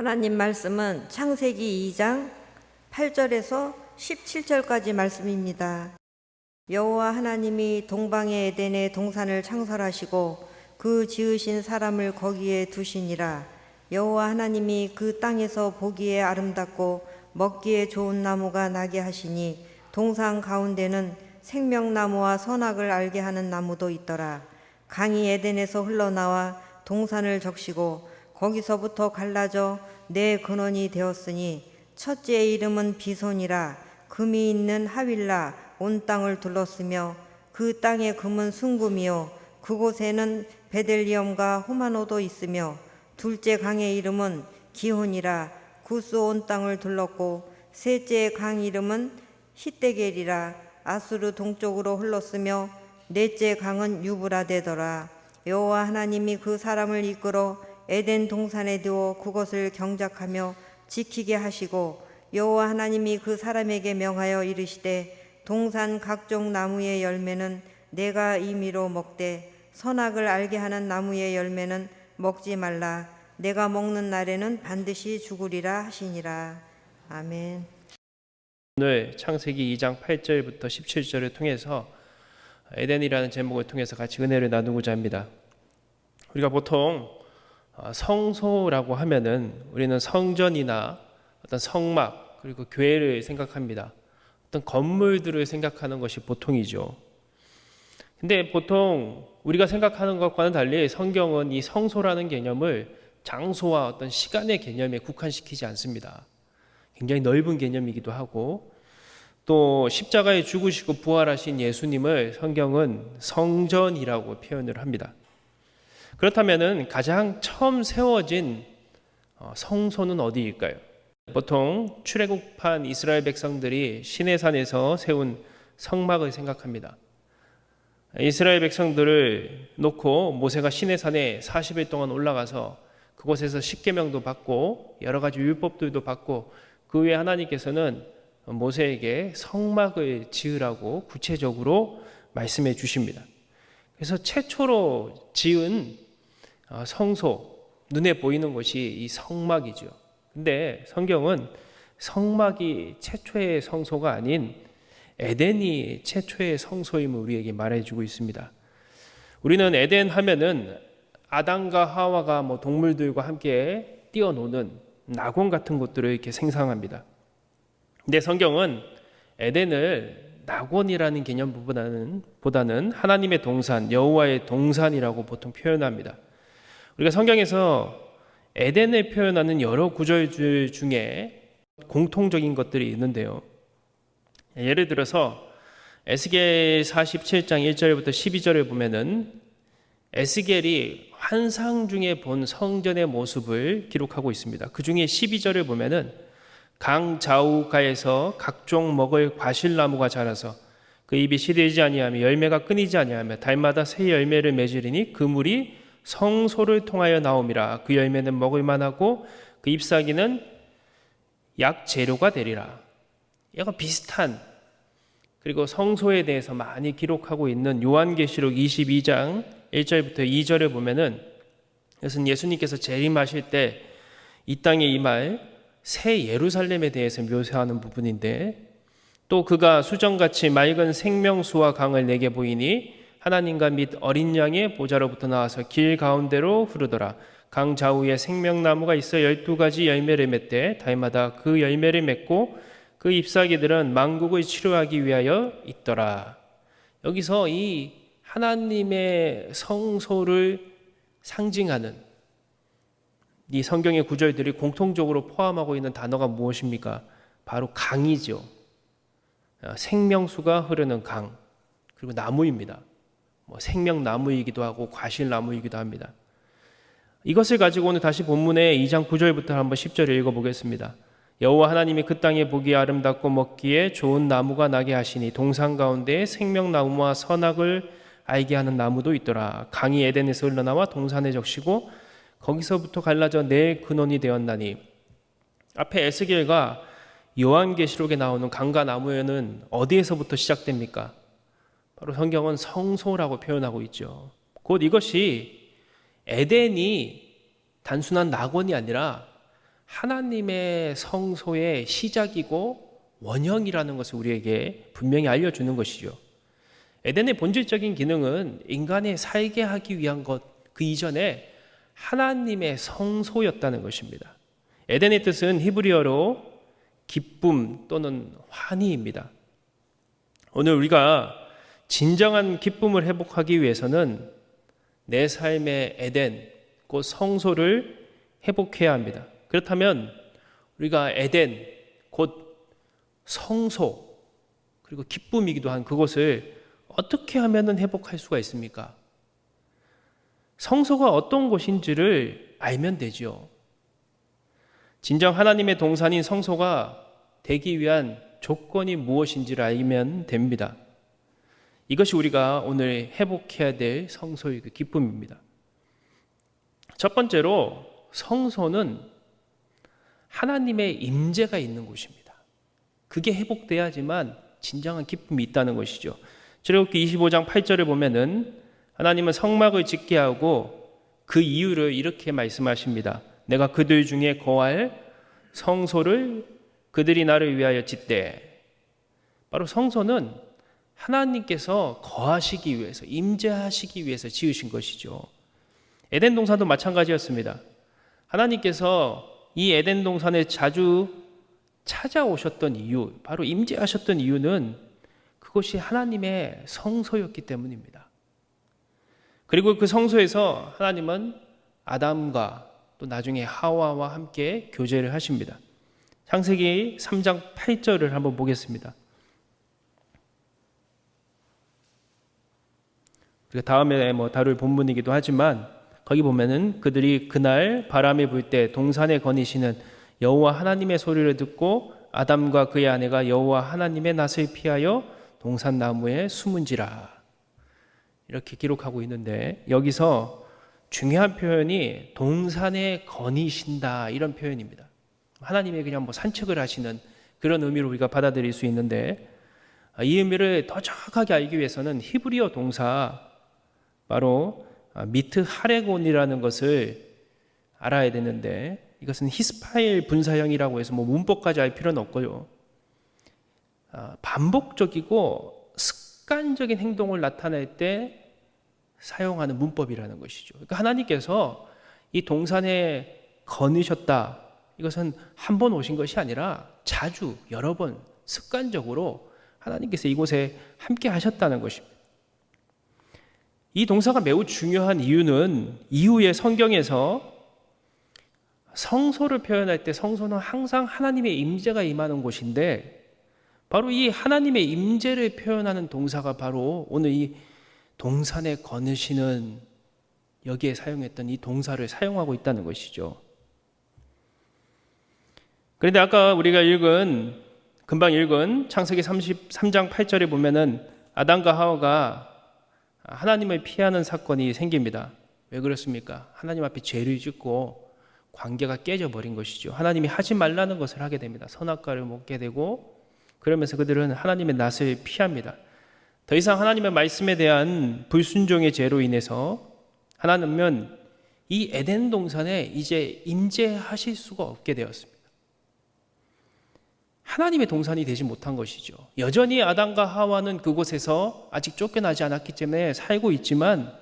하나님 말씀은 창세기 2장 8절에서 17절까지 말씀입니다. 여호와 하나님이 동방의 에덴에 동산을 창설하시고 그 지으신 사람을 거기에 두시니라. 여호와 하나님이 그 땅에서 보기에 아름답고 먹기에 좋은 나무가 나게 하시니 동산 가운데는 생명나무와 선악을 알게 하는 나무도 있더라. 강이 에덴에서 흘러나와 동산을 적시고 거기서부터 갈라져 네 근원이 되었으니 첫째의 이름은 비손이라. 금이 있는 하윌라 온 땅을 둘렀으며 그 땅의 금은 순금이요 그곳에는 베델리엄과 호마노도 있으며 둘째 강의 이름은 기혼이라. 구스 온 땅을 둘렀고 셋째 강 이름은 히데겔이라. 아수르 동쪽으로 흘렀으며 넷째 강은 유브라데더라. 여호와 하나님이 그 사람을 이끌어 에덴 동산에 두어 그것을 경작하며 지키게 하시고 여호와 하나님이 그 사람에게 명하여 이르시되 동산 각종 나무의 열매는 내가 임의로 먹되 선악을 알게 하는 나무의 열매는 먹지 말라. 내가 먹는 날에는 반드시 죽으리라 하시니라. 아멘. 오늘 창세기 2장 8절부터 17절을 통해서 에덴이라는 제목을 통해서 같이 은혜를 나누고자 합니다. 우리가 보통 성소라고 하면은 우리는 성전이나 어떤 성막 그리고 교회를 생각합니다. 어떤 건물들을 생각하는 것이 보통이죠. 근데 보통 우리가 생각하는 것과는 달리 성경은 이 성소라는 개념을 장소와 어떤 시간의 개념에 국한시키지 않습니다. 굉장히 넓은 개념이기도 하고 또 십자가에 죽으시고 부활하신 예수님을 성경은 성전이라고 표현을 합니다. 그렇다면 가장 처음 세워진 성소는 어디일까요? 보통 출애굽한 이스라엘 백성들이 시내산에서 세운 성막을 생각합니다. 이스라엘 백성들을 놓고 모세가 시내산에 40일 동안 올라가서 그곳에서 십계명도 받고 여러 가지 율법들도 받고 그 후에 하나님께서는 모세에게 성막을 지으라고 구체적으로 말씀해 주십니다. 그래서 최초로 지은 성소, 눈에 보이는 것이 이 성막이죠. 근데 성경은 성막이 최초의 성소가 아닌 에덴이 최초의 성소임을 우리에게 말해주고 있습니다. 우리는 에덴 하면은 아담과 하와가 동물들과 함께 뛰어노는 낙원 같은 곳들을 이렇게 생각합니다. 근데 성경은 에덴을 낙원이라는 개념보다는 하나님의 동산, 여호와의 동산이라고 보통 표현합니다. 우리가 성경에서 에덴을 표현하는 여러 구절들 중에 공통적인 것들이 있는데요. 예를 들어서 에스겔 47장 1절부터 12절을 보면은 에스겔이 환상 중에 본 성전의 모습을 기록하고 있습니다. 그 중에 12절을 보면은 강 좌우가에서 각종 먹을 과실나무가 자라서 그 잎이 시들지 아니하며 열매가 끊이지 아니하며 달마다 새 열매를 맺으리니 그 물이 성소를 통하여 나옴이라. 그 열매는 먹을 만하고 그 잎사귀는 약 재료가 되리라. 약간 비슷한 그리고 성소에 대해서 많이 기록하고 있는 요한계시록 22장 1절부터 2절을 보면은 이것은 예수님께서 재림하실 때 이 땅에 임할 새 예루살렘에 대해서 묘사하는 부분인데 또 그가 수정같이 맑은 생명수와 강을 내게 보이니 하나님과 및 어린 양의 보좌로부터 나와서 길 가운데로 흐르더라. 강 좌우에 생명나무가 있어 12가지 열매를 맺되 달마다 그 열매를 맺고 그 잎사귀들은 만국을 치료하기 위하여 있더라. 여기서 이 하나님의 성소를 상징하는 이 성경의 구절들이 공통적으로 포함하고 있는 단어가 무엇입니까? 바로 강이죠. 생명수가 흐르는 강, 그리고 나무입니다. 생명나무이기도 하고 과실나무이기도 합니다. 이것을 가지고 오늘 다시 본문의 2장 9절부터 한번 10절을 읽어보겠습니다. 여호와 하나님이 그 땅에 보기에 아름답고 먹기에 좋은 나무가 나게 하시니 동산 가운데에 생명나무와 선악을 알게 하는 나무도 있더라. 강이 에덴에서 흘러나와 동산에 적시고 거기서부터 갈라져 네 근원이 되었나니. 앞에 에스겔과 요한계시록에 나오는 강과 나무에는 어디에서부터 시작됩니까? 바로 성경은 성소라고 표현하고 있죠. 곧 이것이 에덴이 단순한 낙원이 아니라 하나님의 성소의 시작이고 원형이라는 것을 우리에게 분명히 알려주는 것이죠. 에덴의 본질적인 기능은 인간이 살게 하기 위한 것, 그 이전에 하나님의 성소였다는 것입니다. 에덴의 뜻은 히브리어로 기쁨 또는 환희입니다. 오늘 우리가 진정한 기쁨을 회복하기 위해서는 내 삶의 에덴, 곧 성소를 회복해야 합니다. 그렇다면 우리가 에덴, 곧 성소, 그리고 기쁨이기도 한 그것을 어떻게 하면 회복할 수가 있습니까? 성소가 어떤 곳인지를 알면 되죠. 진정 하나님의 동산인 성소가 되기 위한 조건이 무엇인지를 알면 됩니다. 이것이 우리가 오늘 회복해야 될 성소의 그 기쁨입니다. 첫 번째로 성소는 하나님의 임재가 있는 곳입니다. 그게 회복돼야지만 진정한 기쁨이 있다는 것이죠. 출애굽기 25장 8절을 보면은 하나님은 성막을 짓게 하고 그 이유를 이렇게 말씀하십니다. 내가 그들 중에 거할 성소를 그들이 나를 위하여 짓되. 바로 성소는 하나님께서 거하시기 위해서, 임재하시기 위해서 지으신 것이죠. 에덴 동산도 마찬가지였습니다. 하나님께서 이 에덴 동산에 자주 찾아오셨던 이유, 바로 임재하셨던 이유는 그것이 하나님의 성소였기 때문입니다. 그리고 그 성소에서 하나님은 아담과 또 나중에 하와와 함께 교제를 하십니다. 창세기 3장 8절을 한번 보겠습니다. 다음에 다룰 본문이기도 하지만 거기 보면은 그들이 그날 바람이 불 때 동산에 거니시는 여호와 하나님의 소리를 듣고 아담과 그의 아내가 여호와 하나님의 낯을 피하여 동산 나무에 숨은지라. 이렇게 기록하고 있는데 여기서 중요한 표현이 동산에 거니신다 이런 표현입니다. 하나님이 그냥 산책을 하시는 그런 의미로 우리가 받아들일 수 있는데 이 의미를 더 정확하게 알기 위해서는 히브리어 동사 바로 미트 하레곤이라는 것을 알아야 되는데 이것은 히스파일 분사형이라고 해서 문법까지 알 필요는 없고요. 반복적이고 습관적인 행동을 나타낼 때 사용하는 문법이라는 것이죠. 그러니까 하나님께서 이 동산에 거니셨다. 이것은 한 번 오신 것이 아니라 자주 여러 번 습관적으로 하나님께서 이곳에 함께 하셨다는 것입니다. 이 동사가 매우 중요한 이유는 이후에 성경에서 성소를 표현할 때 성소는 항상 하나님의 임재가 임하는 곳인데 바로 이 하나님의 임재를 표현하는 동사가 바로 오늘 이 동산에 거느시는 여기에 사용했던 이 동사를 사용하고 있다는 것이죠. 그런데 아까 우리가 금방 읽은 창세기 33장 8절에 보면은 아담과 하와가 하나님을 피하는 사건이 생깁니다. 왜 그렇습니까? 하나님 앞에 죄를 짓고 관계가 깨져버린 것이죠. 하나님이 하지 말라는 것을 하게 됩니다. 선악과를 먹게 되고 그러면서 그들은 하나님의 낯을 피합니다. 더 이상 하나님의 말씀에 대한 불순종의 죄로 인해서 하나님은 이 에덴 동산에 이제 임재하실 수가 없게 되었습니다. 하나님의 동산이 되지 못한 것이죠. 여전히 아담과 하와는 그곳에서 아직 쫓겨나지 않았기 때문에 살고 있지만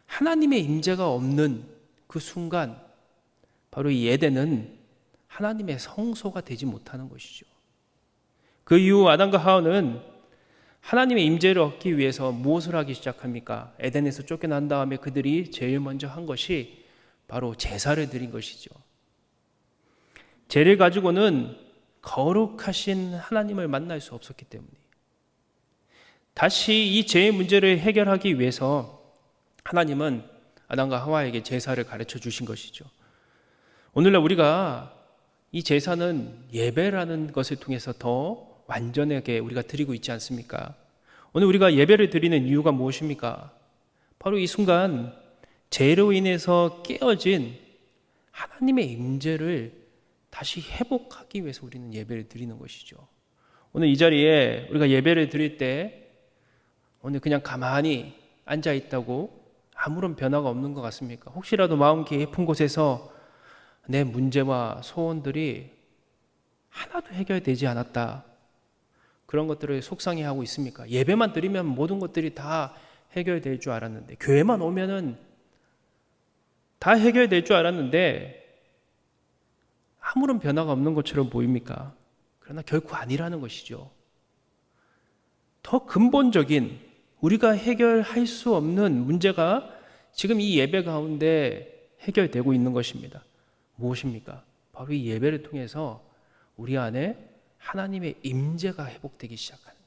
하나님의 임재가 없는 그 순간 바로 이 에덴은 하나님의 성소가 되지 못하는 것이죠. 그 이후 아담과 하와는 하나님의 임재를 얻기 위해서 무엇을 하기 시작합니까? 에덴에서 쫓겨난 다음에 그들이 제일 먼저 한 것이 바로 제사를 드린 것이죠. 죄를 가지고는 거룩하신 하나님을 만날 수 없었기 때문에 다시 이 죄의 문제를 해결하기 위해서 하나님은 아담과 하와에게 제사를 가르쳐 주신 것이죠. 오늘날 우리가 이 제사는 예배라는 것을 통해서 더 완전하게 우리가 드리고 있지 않습니까? 오늘 우리가 예배를 드리는 이유가 무엇입니까? 바로 이 순간 죄로 인해서 깨어진 하나님의 임재를 다시 회복하기 위해서 우리는 예배를 드리는 것이죠. 오늘 이 자리에 우리가 예배를 드릴 때 오늘 그냥 가만히 앉아 있다고 아무런 변화가 없는 것 같습니까? 혹시라도 마음 깊은 곳에서 내 문제와 소원들이 하나도 해결되지 않았다. 그런 것들을 속상해하고 있습니까? 예배만 드리면 모든 것들이 다 해결될 줄 알았는데, 교회만 오면은 다 해결될 줄 알았는데 아무런 변화가 없는 것처럼 보입니까? 그러나 결코 아니라는 것이죠. 더 근본적인 우리가 해결할 수 없는 문제가 지금 이 예배 가운데 해결되고 있는 것입니다. 무엇입니까? 바로 이 예배를 통해서 우리 안에 하나님의 임재가 회복되기 시작하는 거예요.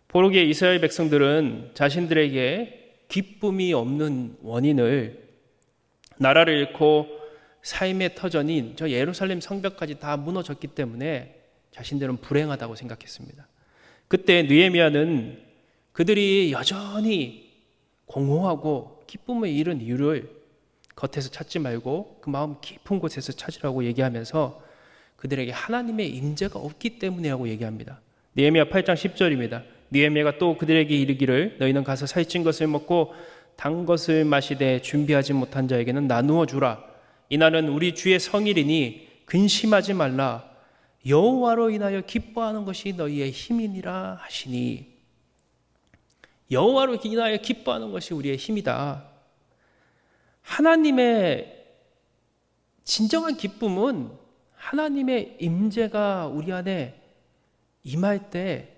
포로기의 이스라엘 백성들은 자신들에게 기쁨이 없는 원인을 나라를 잃고 삶의 터전인 저 예루살렘 성벽까지 다 무너졌기 때문에 자신들은 불행하다고 생각했습니다. 그때 느헤미야는 그들이 여전히 공허하고 기쁨을 잃은 이유를 겉에서 찾지 말고 그 마음 깊은 곳에서 찾으라고 얘기하면서 그들에게 하나님의 임재가 없기 때문이라고 얘기합니다. 느헤미야 8장 10절입니다. 느헤미야가 또 그들에게 이르기를 너희는 가서 살찐 것을 먹고 단 것을 마시되 준비하지 못한 자에게는 나누어 주라. 이날은 우리 주의 성일이니 근심하지 말라. 여호와로 인하여 기뻐하는 것이 너희의 힘이니라 하시니, 여호와로 인하여 기뻐하는 것이 우리의 힘이다. 하나님의 진정한 기쁨은 하나님의 임재가 우리 안에 임할 때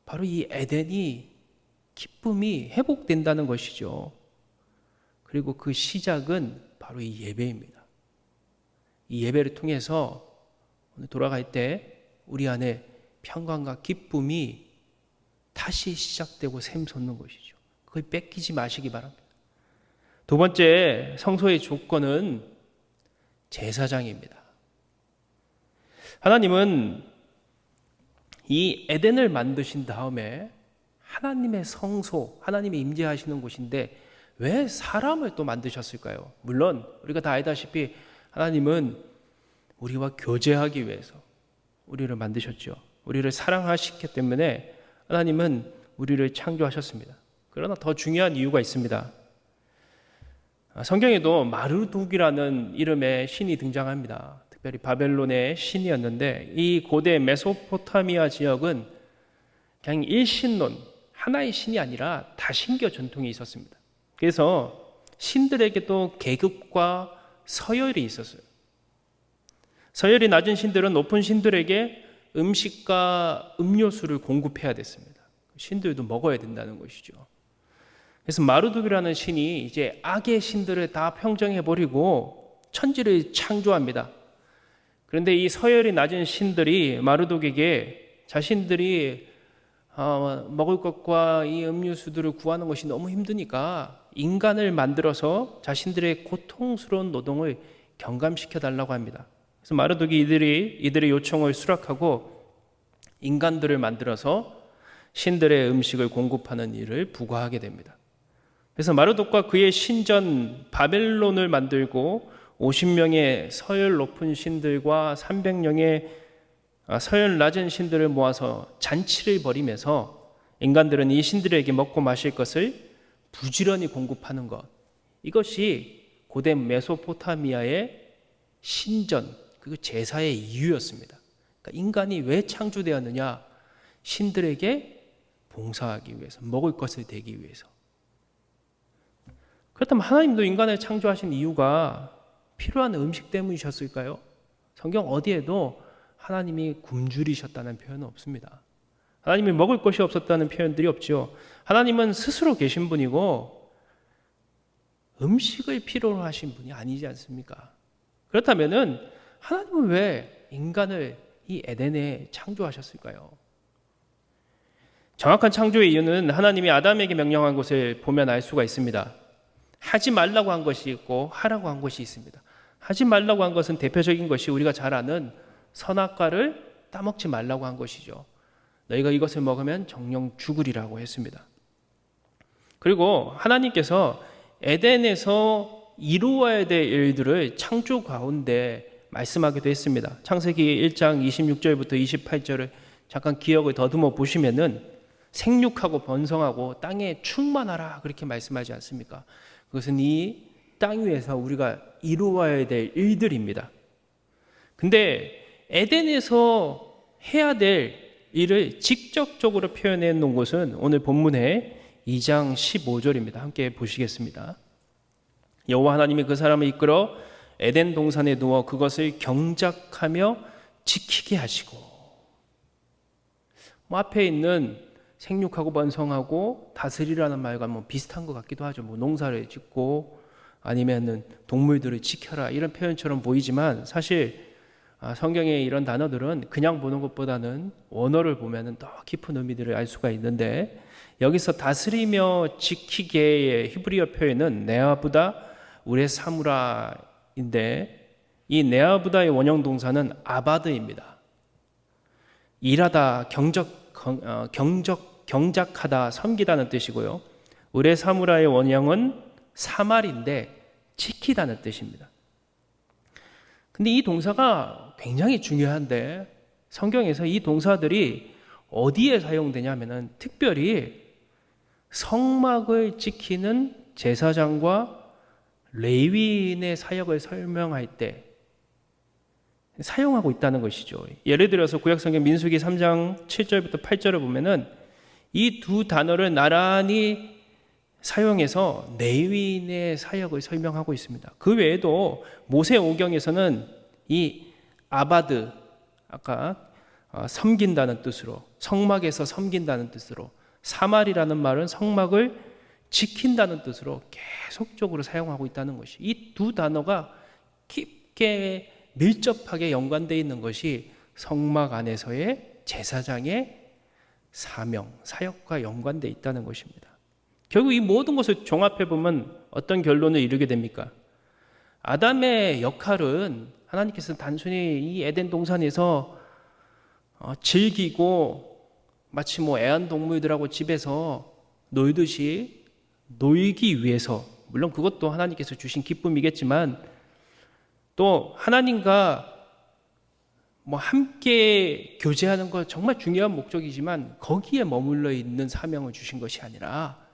바로 이 에덴이 기쁨이 회복된다는 것이죠. 그리고 그 시작은 바로 이 예배입니다. 이 예배를 통해서 오늘 돌아갈 때 우리 안에 평강과 기쁨이 다시 시작되고 샘솟는 것이죠. 그걸 뺏기지 마시기 바랍니다. 두 번째 성소의 조건은 제사장입니다. 하나님은 이 에덴을 만드신 다음에 하나님의 성소, 하나님이 임재하시는 곳인데 왜 사람을 또 만드셨을까요? 물론 우리가 다 알다시피 하나님은 우리와 교제하기 위해서 우리를 만드셨죠. 우리를 사랑하시기 때문에 하나님은 우리를 창조하셨습니다. 그러나 더 중요한 이유가 있습니다. 성경에도 마르둑이라는 이름의 신이 등장합니다. 특별히 바벨론의 신이었는데 이 고대 메소포타미아 지역은 그냥 일신론, 하나의 신이 아니라 다신교 전통이 있었습니다. 그래서 신들에게도 계급과 서열이 있었어요. 서열이 낮은 신들은 높은 신들에게 음식과 음료수를 공급해야 됐습니다. 신들도 먹어야 된다는 것이죠. 그래서 마르둑이라는 신이 이제 악의 신들을 다 평정해버리고 천지를 창조합니다. 그런데 이 서열이 낮은 신들이 마르둑에게 자신들이 먹을 것과 이 음료수들을 구하는 것이 너무 힘드니까 인간을 만들어서 자신들의 고통스러운 노동을 경감시켜 달라고 합니다. 그래서 마르둑이 이들의 요청을 수락하고 인간들을 만들어서 신들의 음식을 공급하는 일을 부과하게 됩니다. 그래서 마르둑과 그의 신전 바벨론을 만들고 50명의 서열 높은 신들과 300명의 서열 낮은 신들을 모아서 잔치를 벌이면서 인간들은 이 신들에게 먹고 마실 것을 부지런히 공급하는 것, 이것이 고대 메소포타미아의 신전, 그 제사의 이유였습니다. 그러니까 인간이 왜 창조되었느냐? 신들에게 봉사하기 위해서, 먹을 것을 대기 위해서. 그렇다면 하나님도 인간을 창조하신 이유가 필요한 음식 때문이셨을까요? 성경 어디에도 하나님이 굶주리셨다는 표현은 없습니다. 하나님이 먹을 것이 없었다는 표현들이 없죠. 하나님은 스스로 계신 분이고 음식을 필요로 하신 분이 아니지 않습니까? 그렇다면은 하나님은 왜 인간을 이 에덴에 창조하셨을까요? 정확한 창조의 이유는 하나님이 아담에게 명령한 것을 보면 알 수가 있습니다. 하지 말라고 한 것이 있고 하라고 한 것이 있습니다. 하지 말라고 한 것은 대표적인 것이 우리가 잘 아는 선악과를 따먹지 말라고 한 것이죠. 너희가 이것을 먹으면 정령 죽으리라고 했습니다. 그리고 하나님께서 에덴에서 이루어야 될 일들을 창조 가운데 말씀하기도 했습니다. 창세기 1장 26절부터 28절을 잠깐 기억을 더듬어 보시면은 생육하고 번성하고 땅에 충만하라 그렇게 말씀하지 않습니까? 그것은 이 땅 위에서 우리가 이루어야 될 일들입니다. 근데 에덴에서 해야 될 일을 직접적으로 표현해 놓은 것은 오늘 본문의 2장 15절입니다. 함께 보시겠습니다. 여호와 하나님이 그 사람을 이끌어 에덴 동산에 누워 그것을 경작하며 지키게 하시고, 앞에 있는 생육하고 번성하고 다스리라는 말과 비슷한 것 같기도 하죠. 농사를 짓고 아니면은 동물들을 지켜라 이런 표현처럼 보이지만 사실 성경의 이런 단어들은 그냥 보는 것보다는 원어를 보면은 더 깊은 의미들을 알 수가 있는데, 여기서 다스리며 지키게의 히브리어 표현은 네아부다 우레사무라인데, 이 네아부다의 원형 동사는 아바드입니다. 일하다, 경작하다, 섬기다는 뜻이고요. 우레사무라의 원형은 사말인데 지키다는 뜻입니다. 근데 이 동사가 굉장히 중요한데 성경에서 이 동사들이 어디에 사용되냐면은 특별히 성막을 지키는 제사장과 레위인의 사역을 설명할 때 사용하고 있다는 것이죠. 예를 들어서 구약성경 민수기 3장 7절부터 8절을 보면은 이 두 단어를 나란히 사용해서 레위인의 사역을 설명하고 있습니다. 그 외에도 모세오경에서는 이 아바드, 아까 섬긴다는 뜻으로, 성막에서 섬긴다는 뜻으로, 사말이라는 말은 성막을 지킨다는 뜻으로 계속적으로 사용하고 있다는 것이, 이 두 단어가 깊게 밀접하게 연관되어 있는 것이 성막 안에서의 제사장의 사명, 사역과 연관되어 있다는 것입니다. 결국 이 모든 것을 종합해 보면 어떤 결론을 이루게 됩니까? 아담의 역할은 하나님께서는 단순히 이 에덴 동산에서 즐기고 마치 애완동물들하고 집에서 놀듯이 놀기 위해서, 물론 그것도 하나님께서 주신 기쁨이겠지만 또 하나님과 함께 교제하는 것 정말 중요한 목적이지만 거기에 머물러 있는 사명을 주신 것이 아니라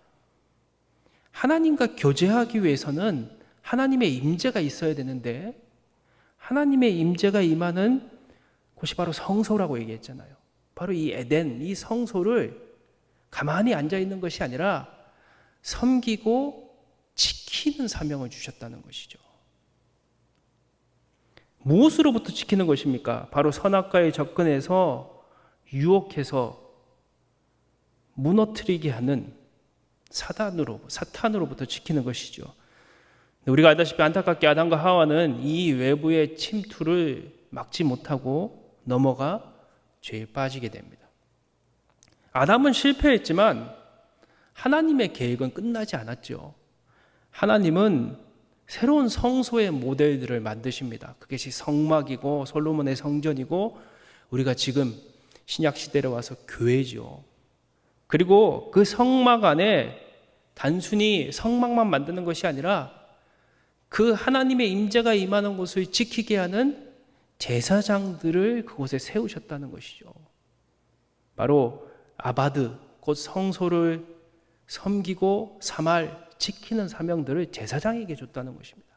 하나님과 교제하기 위해서는 하나님의 임재가 있어야 되는데, 하나님의 임재가 임하는 곳이 바로 성소라고 얘기했잖아요. 바로 이 에덴, 이 성소를 가만히 앉아 있는 것이 아니라 섬기고 지키는 사명을 주셨다는 것이죠. 무엇으로부터 지키는 것입니까? 바로 선악과에 접근해서 유혹해서 무너뜨리게 하는 사탄으로부터 지키는 것이죠. 우리가 알다시피 안타깝게 아담과 하와는 이 외부의 침투를 막지 못하고 넘어가 죄에 빠지게 됩니다. 아담은 실패했지만 하나님의 계획은 끝나지 않았죠. 하나님은 새로운 성소의 모델들을 만드십니다. 그것이 성막이고 솔로몬의 성전이고 우리가 지금 신약 시대로 와서 교회죠. 그리고 그 성막 안에 단순히 성막만 만드는 것이 아니라 그 하나님의 임재가 임하는 곳을 지키게 하는 제사장들을 그곳에 세우셨다는 것이죠. 바로 아바드, 곧 성소를 섬기고 사말, 지키는 사명들을 제사장에게 줬다는 것입니다.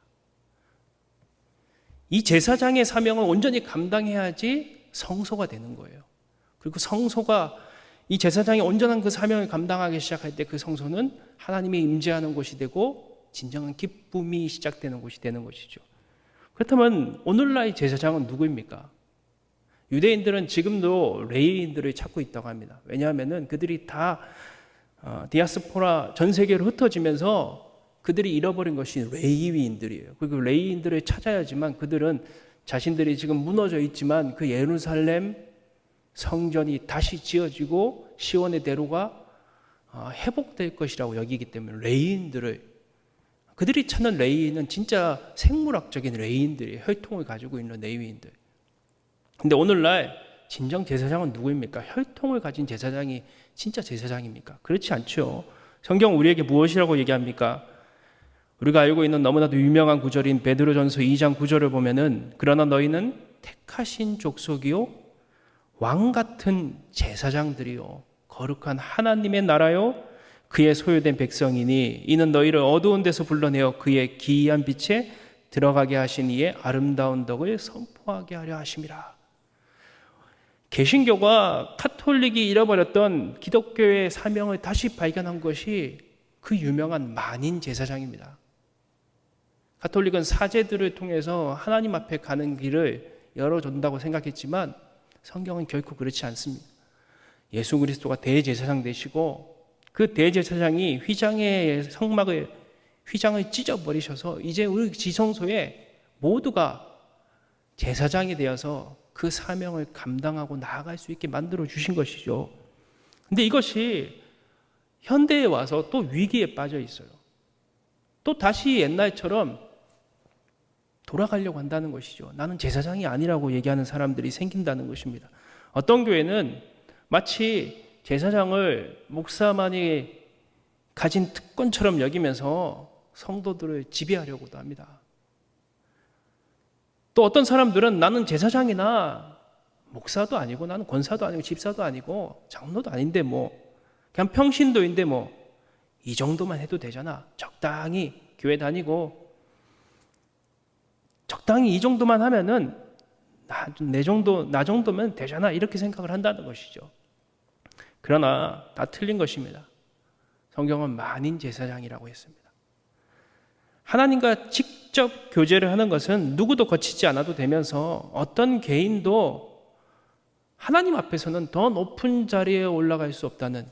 이 제사장의 사명을 온전히 감당해야지 성소가 되는 거예요. 그리고 성소가, 이 제사장이 온전한 그 사명을 감당하기 시작할 때 그 성소는 하나님이 임재하는 곳이 되고 진정한 기쁨이 시작되는 곳이 되는 것이죠. 그렇다면 오늘날 제사장은 누구입니까? 유대인들은 지금도 레위인들을 찾고 있다고 합니다. 왜냐하면 그들이 다 디아스포라 전 세계로 흩어지면서 그들이 잃어버린 것이 레위인들이에요. 그리고 레위인들을 찾아야지만 그들은 자신들이 지금 무너져 있지만 그 예루살렘 성전이 다시 지어지고 시온의 대로가 회복될 것이라고 여기기 때문에 레위인들을, 그들이 찾는 레위인은 진짜 생물학적인 레위인들이에요. 혈통을 가지고 있는 레위인들. 근데 오늘날 진정 제사장은 누구입니까? 혈통을 가진 제사장이 진짜 제사장입니까? 그렇지 않죠. 성경 우리에게 무엇이라고 얘기합니까? 우리가 알고 있는 너무나도 유명한 구절인 베드로전서 2장 9절을 보면은, 그러나 너희는 택하신 족속이요 왕 같은 제사장들이요 거룩한 하나님의 나라요 그의 소유된 백성이니 이는 너희를 어두운 데서 불러내어 그의 기이한 빛에 들어가게 하신 이의 아름다운 덕을 선포하게 하려 하심이라. 개신교가 카톨릭이 잃어버렸던 기독교의 사명을 다시 발견한 것이 그 유명한 만인 제사장입니다. 가톨릭은 사제들을 통해서 하나님 앞에 가는 길을 열어준다고 생각했지만 성경은 결코 그렇지 않습니다. 예수 그리스도가 대제사장 되시고 그 대제사장이 휘장의 휘장을 찢어버리셔서 이제 우리 지성소에 모두가 제사장이 되어서 그 사명을 감당하고 나아갈 수 있게 만들어 주신 것이죠. 근데 이것이 현대에 와서 또 위기에 빠져 있어요. 또 다시 옛날처럼 돌아가려고 한다는 것이죠. 나는 제사장이 아니라고 얘기하는 사람들이 생긴다는 것입니다. 어떤 교회는 마치 제사장을 목사만이 가진 특권처럼 여기면서 성도들을 지배하려고도 합니다. 또 어떤 사람들은 나는 제사장이나 목사도 아니고 나는 권사도 아니고 집사도 아니고 장로도 아닌데 그냥 평신도인데 이 정도만 해도 되잖아. 적당히 교회 다니고 적당히 이 정도만 하면은 나 정도면 되잖아. 이렇게 생각을 한다는 것이죠. 그러나 다 틀린 것입니다. 성경은 만인 제사장이라고 했습니다. 하나님과 직접 교제를 하는 것은 누구도 거치지 않아도 되면서 어떤 개인도 하나님 앞에서는 더 높은 자리에 올라갈 수 없다는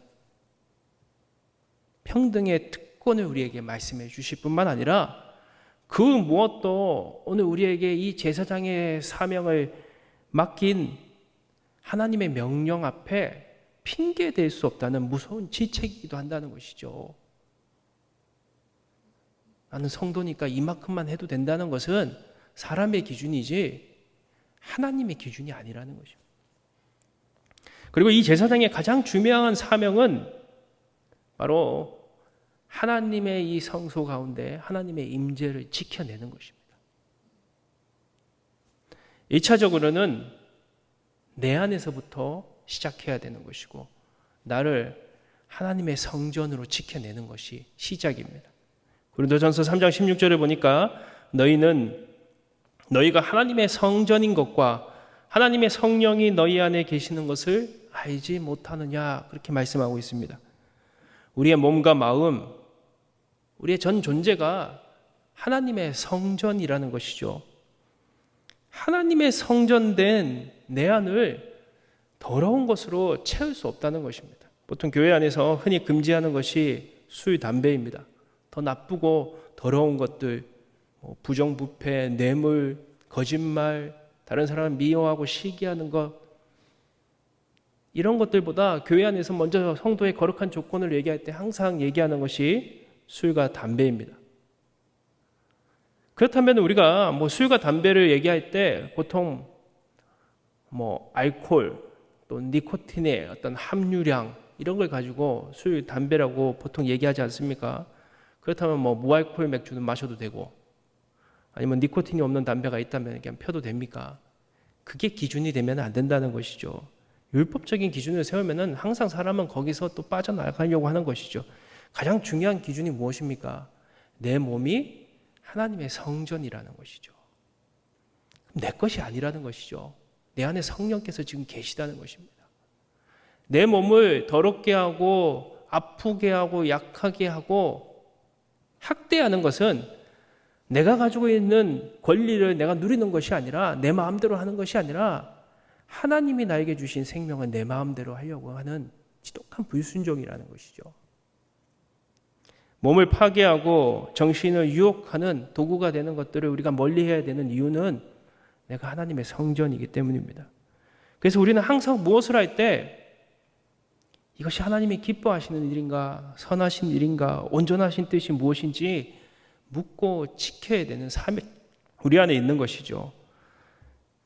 평등의 특권을 우리에게 말씀해 주실 뿐만 아니라 그 무엇도 오늘 우리에게 이 제사장의 사명을 맡긴 하나님의 명령 앞에 핑계 댈 수 없다는 무서운 지책이기도 한다는 것이죠. 나는 성도니까 이만큼만 해도 된다는 것은 사람의 기준이지 하나님의 기준이 아니라는 것입니다. 그리고 이 제사장의 가장 중요한 사명은 바로 하나님의 이 성소 가운데 하나님의 임재를 지켜내는 것입니다. 1차적으로는 내 안에서부터 시작해야 되는 것이고 나를 하나님의 성전으로 지켜내는 것이 시작입니다. 고린도전서 3장 16절에 보니까 너희가 하나님의 성전인 것과 하나님의 성령이 너희 안에 계시는 것을 알지 못하느냐 그렇게 말씀하고 있습니다. 우리의 몸과 마음, 우리의 전 존재가 하나님의 성전이라는 것이죠. 하나님의 성전된 내 안을 더러운 것으로 채울 수 없다는 것입니다. 보통 교회 안에서 흔히 금지하는 것이 술, 담배입니다. 더 나쁘고 더러운 것들, 부정부패, 뇌물, 거짓말, 다른 사람을 미워하고 시기하는 것, 이런 것들보다 교회 안에서 먼저 성도의 거룩한 조건을 얘기할 때 항상 얘기하는 것이 술과 담배입니다. 그렇다면 우리가 술과 담배를 얘기할 때 보통 알코올 또 니코틴의 어떤 함유량 이런 걸 가지고 술, 담배라고 보통 얘기하지 않습니까? 그렇다면 무알코올 맥주는 마셔도 되고 아니면 니코틴이 없는 담배가 있다면 그냥 펴도 됩니까? 그게 기준이 되면 안 된다는 것이죠. 율법적인 기준을 세우면은 항상 사람은 거기서 또 빠져나가려고 하는 것이죠. 가장 중요한 기준이 무엇입니까? 내 몸이 하나님의 성전이라는 것이죠. 내 것이 아니라는 것이죠. 내 안에 성령께서 지금 계시다는 것입니다. 내 몸을 더럽게 하고 아프게 하고 약하게 하고 학대하는 것은 내가 가지고 있는 권리를 내가 누리는 것이 아니라 내 마음대로 하는 것이 아니라 하나님이 나에게 주신 생명을 내 마음대로 하려고 하는 지독한 불순종이라는 것이죠. 몸을 파괴하고 정신을 유혹하는 도구가 되는 것들을 우리가 멀리해야 되는 이유는 내가 하나님의 성전이기 때문입니다. 그래서 우리는 항상 무엇을 할 때 이것이 하나님이 기뻐하시는 일인가, 선하신 일인가, 온전하신 뜻이 무엇인지 묻고 지켜야 되는 삶이 우리 안에 있는 것이죠.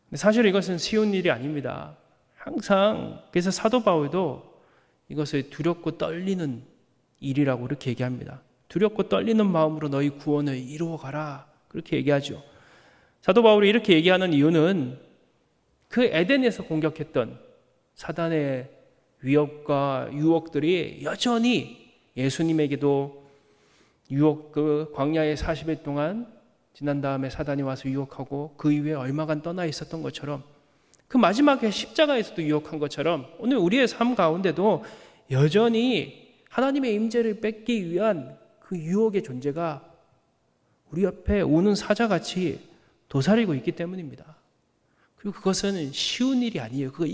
근데 사실 이것은 쉬운 일이 아닙니다. 항상 그래서 사도 바울도 이것을 두렵고 떨리는 일이라고 그렇게 얘기합니다. 두렵고 떨리는 마음으로 너희 구원을 이루어가라 그렇게 얘기하죠. 사도 바울이 이렇게 얘기하는 이유는 그 에덴에서 공격했던 사단의 위협과 유혹들이 여전히 예수님에게도 그 광야의 40일 동안 지난 다음에 사단이 와서 유혹하고 그 이후에 얼마간 떠나 있었던 것처럼, 그 마지막에 십자가에서도 유혹한 것처럼 오늘 우리의 삶 가운데도 여전히 하나님의 임재를 뺏기 위한 그 유혹의 존재가 우리 옆에 오는 사자같이 도사리고 있기 때문입니다. 그리고 그것은 쉬운 일이 아니에요. 그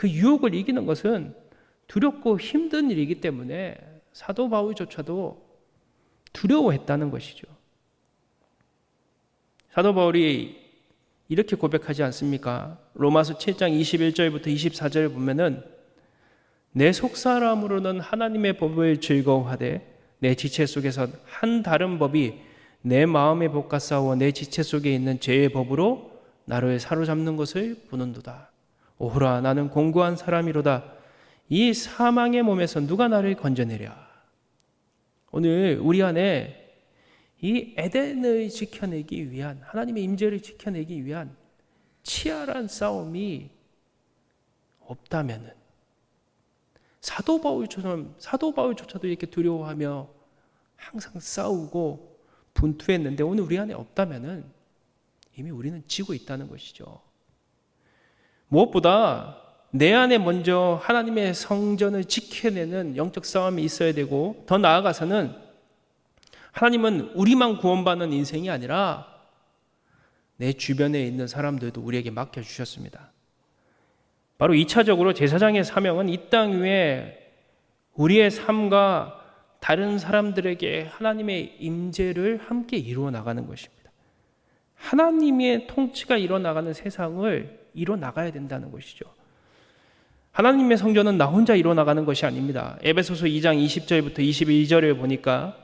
유혹을 이기는 것은 두렵고 힘든 일이기 때문에 사도 바울조차도 두려워했다는 것이죠. 사도 바울이 이렇게 고백하지 않습니까? 로마서 7장 21절부터 24절을 보면은 내 속사람으로는 하나님의 법을 즐거워하되 내 지체 속에선 한 다른 법이 내 마음의 법과 싸워 내 지체 속에 있는 죄의 법으로 나를 사로잡는 것을 보는도다. 오호라 나는 공고한 사람이로다. 이 사망의 몸에서 누가 나를 건져내랴. 오늘 우리 안에 이 에덴을 지켜내기 위한, 하나님의 임재를 지켜내기 위한 치열한 싸움이 없다면은, 사도 바울조차도 이렇게 두려워하며 항상 싸우고 분투했는데 오늘 우리 안에 없다면은 이미 우리는 지고 있다는 것이죠. 무엇보다 내 안에 먼저 하나님의 성전을 지켜내는 영적 싸움이 있어야 되고, 더 나아가서는 하나님은 우리만 구원받는 인생이 아니라 내 주변에 있는 사람들도 우리에게 맡겨주셨습니다. 바로 2차적으로 제사장의 사명은 이 땅 위에 우리의 삶과 다른 사람들에게 하나님의 임재를 함께 이루어 나가는 것입니다. 하나님의 통치가 이루어나가는 세상을 이루어나가야 된다는 것이죠. 하나님의 성전은 나 혼자 이루어나가는 것이 아닙니다. 에베소서 2장 20절부터 22절을 보니까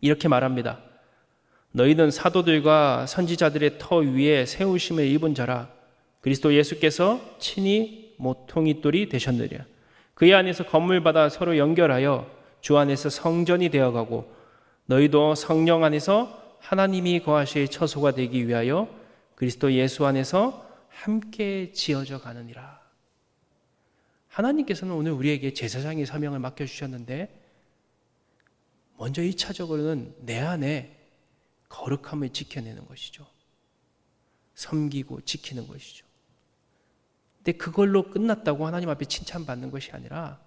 이렇게 말합니다. 너희는 사도들과 선지자들의 터 위에 세우심을 입은 자라. 그리스도 예수께서 친히 모퉁이돌이 되셨느냐. 그의 안에서 건물 받아 서로 연결하여 주 안에서 성전이 되어가고 너희도 성령 안에서 하나님이 거하실 처소가 되기 위하여 그리스도 예수 안에서 함께 지어져 가느니라. 하나님께서는 오늘 우리에게 제사장의 사명을 맡겨주셨는데 먼저 1차적으로는 내 안에 거룩함을 지켜내는 것이죠. 섬기고 지키는 것이죠. 근데 그걸로 끝났다고 하나님 앞에 칭찬받는 것이 아니라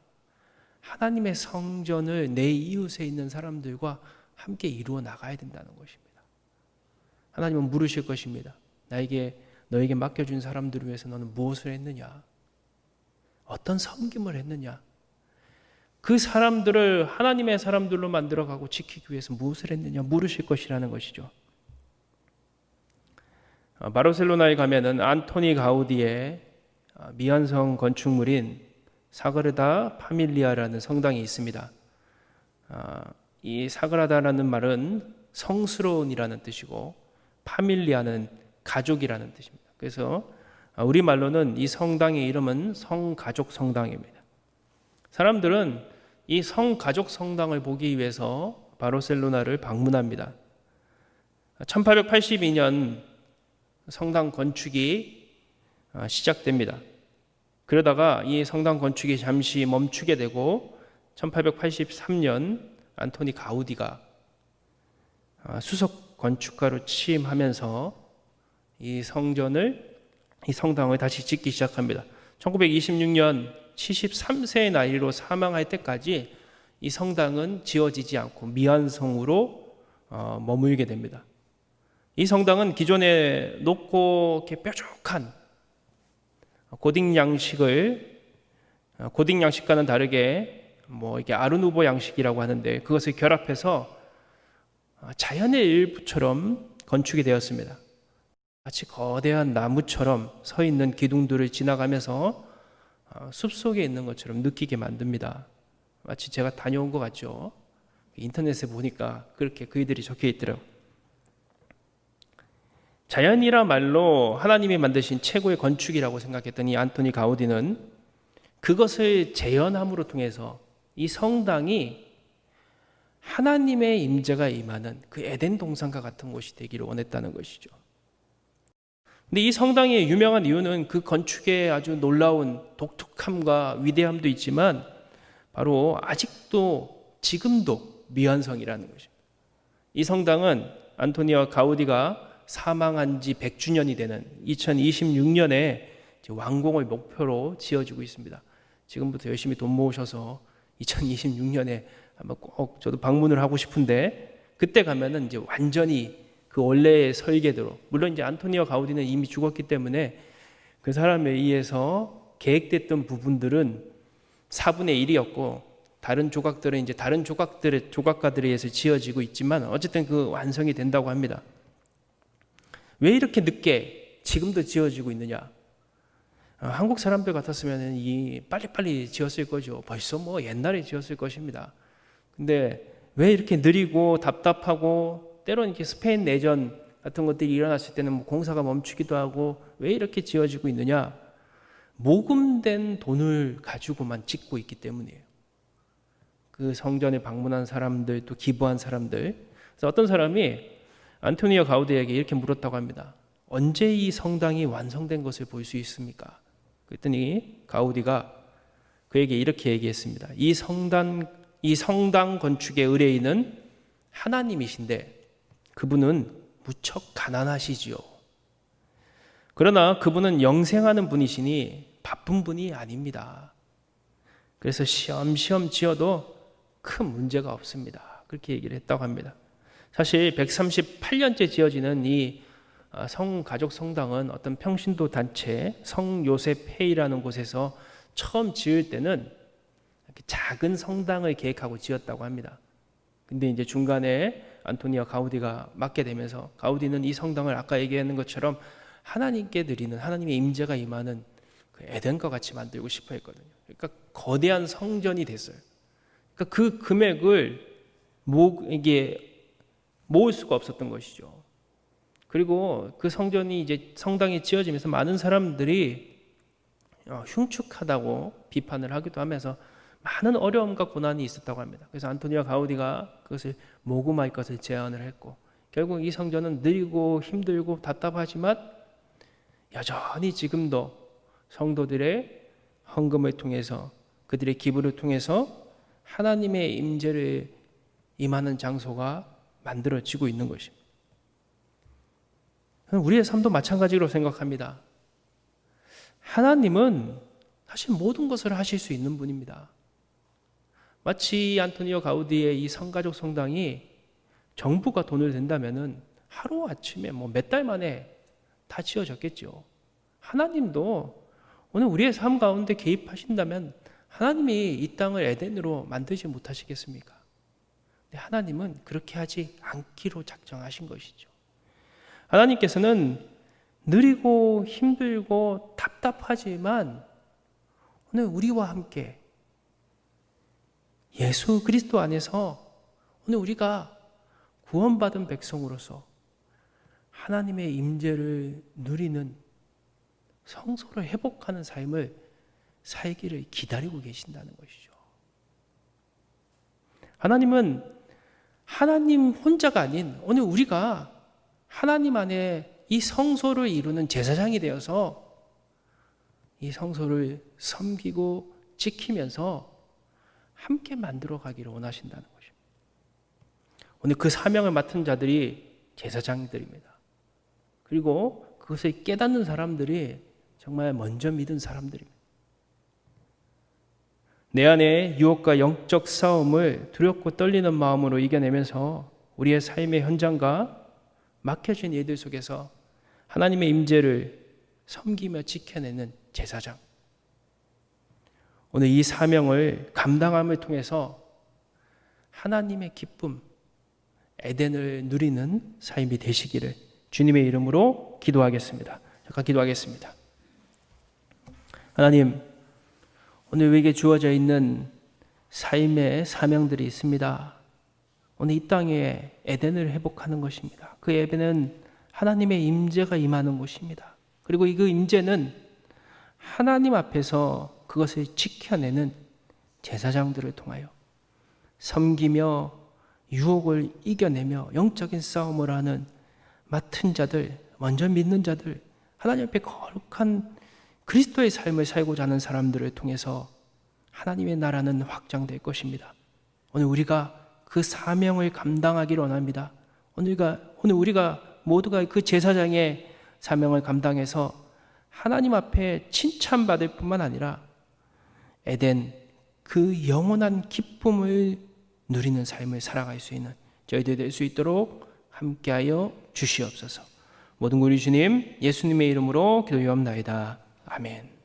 하나님의 성전을 내 이웃에 있는 사람들과 함께 이루어 나가야 된다는 것입니다. 하나님은 물으실 것입니다. 너에게 맡겨준 사람들을 위해서 너는 무엇을 했느냐? 어떤 섬김을 했느냐? 그 사람들을 하나님의 사람들로 만들어가고 지키기 위해서 무엇을 했느냐? 물으실 것이라는 것이죠. 바르셀로나에 가면은 안토니 가우디의 미완성 건축물인 사그라다 파밀리아라는 성당이 있습니다. 이 사그라다라는 말은 성스러운이라는 뜻이고 파밀리아는 가족이라는 뜻입니다. 그래서 우리말로는 이 성당의 이름은 성가족 성당입니다. 사람들은 이 성가족 성당을 보기 위해서 바르셀로나를 방문합니다. 1882년 성당 건축이 시작됩니다. 그러다가 이 성당 건축이 잠시 멈추게 되고 1883년 안토니 가우디가 수석 건축가로 취임하면서 이 성당을 다시 짓기 시작합니다. 1926년 73세의 나이로 사망할 때까지 이 성당은 지어지지 않고 미완성으로 머물게 됩니다. 이 성당은 기존에 높고 이렇게 뾰족한 고딕 양식과는 다르게 이게 아르누보 양식이라고 하는데 그것을 결합해서 자연의 일부처럼 건축이 되었습니다. 마치 거대한 나무처럼 서 있는 기둥들을 지나가면서 숲속에 있는 것처럼 느끼게 만듭니다. 마치 제가 다녀온 것 같죠? 인터넷에 보니까 그렇게 그이들이 적혀 있더라고요. 자연이라 말로 하나님이 만드신 최고의 건축이라고 생각했던 이 안토니 가우디는 그것을 재현함으로 통해서 이 성당이 하나님의 임재가 임하는 그 에덴 동산과 같은 곳이 되기를 원했다는 것이죠. 근데 이 성당이 유명한 이유는 그 건축의 아주 놀라운 독특함과 위대함도 있지만 바로 지금도 미완성이라는 것입니다. 이 성당은 안토니오 가우디가 사망한 지 100주년이 되는 2026년에 완공을 목표로 지어지고 있습니다. 지금부터 열심히 돈 모으셔서 2026년에 한번 꼭 저도 방문을 하고 싶은데, 그때 가면은 이제 완전히 그 원래의 설계대로, 물론 이제 안토니오 가우디는 이미 죽었기 때문에 그 사람에 의해서 계획됐던 부분들은 4분의 1이었고 다른 조각들은 이제 다른 조각가들에 의해서 지어지고 있지만 어쨌든 그 완성이 된다고 합니다. 왜 이렇게 늦게 지금도 지어지고 있느냐? 한국 사람들 같았으면 이 빨리빨리 지었을 거죠. 벌써 뭐 옛날에 지었을 것입니다. 근데 왜 이렇게 느리고 답답하고, 때로는 이렇게 스페인 내전 같은 것들이 일어났을 때는 뭐 공사가 멈추기도 하고, 왜 이렇게 지어지고 있느냐? 모금된 돈을 가지고만 짓고 있기 때문이에요. 그 성전에 방문한 사람들, 또 기부한 사람들. 그래서 어떤 사람이 안토니오 가우디에게 이렇게 물었다고 합니다. 언제 이 성당이 완성된 것을 볼 수 있습니까? 그랬더니 가우디가 그에게 이렇게 얘기했습니다. 이 성당 건축의 의뢰인은 하나님이신데 그분은 무척 가난하시지요. 그러나 그분은 영생하는 분이시니 바쁜 분이 아닙니다. 그래서 시험시험 지어도 큰 문제가 없습니다. 그렇게 얘기를 했다고 합니다. 사실 138년째 지어지는 이 성가족 성당은 어떤 평신도 단체 성요셉회의라는 곳에서 처음 지을 때는 작은 성당을 계획하고 지었다고 합니다. 근데 이제 중간에 안토니오 가우디가 맡게 되면서, 가우디는 이 성당을 아까 얘기하는 것처럼 하나님께 드리는, 하나님의 임재가 임하는 그 에덴과 같이 만들고 싶어 했거든요. 그러니까 거대한 성전이 됐어요. 그러니까 그 금액을 모을 수가 없었던 것이죠. 그리고 그 성전이 이제 성당이 지어지면서 많은 사람들이 흉측하다고 비판을 하기도 하면서 많은 어려움과 고난이 있었다고 합니다. 그래서 안토니오 가우디가 그것을 모금할 것을 제안을 했고, 결국 이 성전은 느리고 힘들고 답답하지만 여전히 지금도 성도들의 헌금을 통해서, 그들의 기부를 통해서 하나님의 임재를 임하는 장소가 만들어지고 있는 것입니다. 우리의 삶도 마찬가지로 생각합니다. 하나님은 사실 모든 것을 하실 수 있는 분입니다. 마치 안토니오 가우디의 이 성가족 성당이 정부가 돈을 댄다면은 하루아침에 뭐 몇 달 만에 다 지어졌겠죠. 하나님도 오늘 우리의 삶 가운데 개입하신다면 하나님이 이 땅을 에덴으로 만들지 못하시겠습니까? 근데 하나님은 그렇게 하지 않기로 작정하신 것이죠. 하나님께서는 느리고 힘들고 답답하지만 오늘 우리와 함께 예수 그리스도 안에서 오늘 우리가 구원받은 백성으로서 하나님의 임재를 누리는, 성소를 회복하는 삶을 살기를 기다리고 계신다는 것이죠. 하나님은 하나님 혼자가 아닌 오늘 우리가 하나님 안에 이 성소를 이루는 제사장이 되어서 이 성소를 섬기고 지키면서 함께 만들어 가기를 원하신다는 것입니다. 오늘 그 사명을 맡은 자들이 제사장들입니다. 그리고 그것을 깨닫는 사람들이 정말 먼저 믿은 사람들입니다. 내 안에 유혹과 영적 싸움을 두렵고 떨리는 마음으로 이겨내면서 우리의 삶의 현장과 막혀진 일들 속에서 하나님의 임재를 섬기며 지켜내는 제사장. 오늘 이 사명을 감당함을 통해서 하나님의 기쁨, 에덴을 누리는 삶이 되시기를 주님의 이름으로 기도하겠습니다. 잠깐 기도하겠습니다. 하나님, 오늘 우리에게 주어져 있는 삶의 사명들이 있습니다. 오늘 이 땅에 에덴을 회복하는 것입니다. 그 에덴은 하나님의 임재가 임하는 곳입니다. 그리고 그 임재는 하나님 앞에서 그것을 지켜내는 제사장들을 통하여 섬기며 유혹을 이겨내며 영적인 싸움을 하는 맡은 자들, 먼저 믿는 자들, 하나님 앞에 거룩한 그리스도의 삶을 살고자 하는 사람들을 통해서 하나님의 나라는 확장될 것입니다. 오늘 우리가 그 사명을 감당하기를 원합니다. 오늘 우리가 모두가 그 제사장의 사명을 감당해서 하나님 앞에 칭찬받을 뿐만 아니라 에덴 그 영원한 기쁨을 누리는 삶을 살아갈 수 있는 저희들 될 수 있도록 함께하여 주시옵소서. 모든 우리 주님 예수님의 이름으로 기도하옵나이다. 아멘.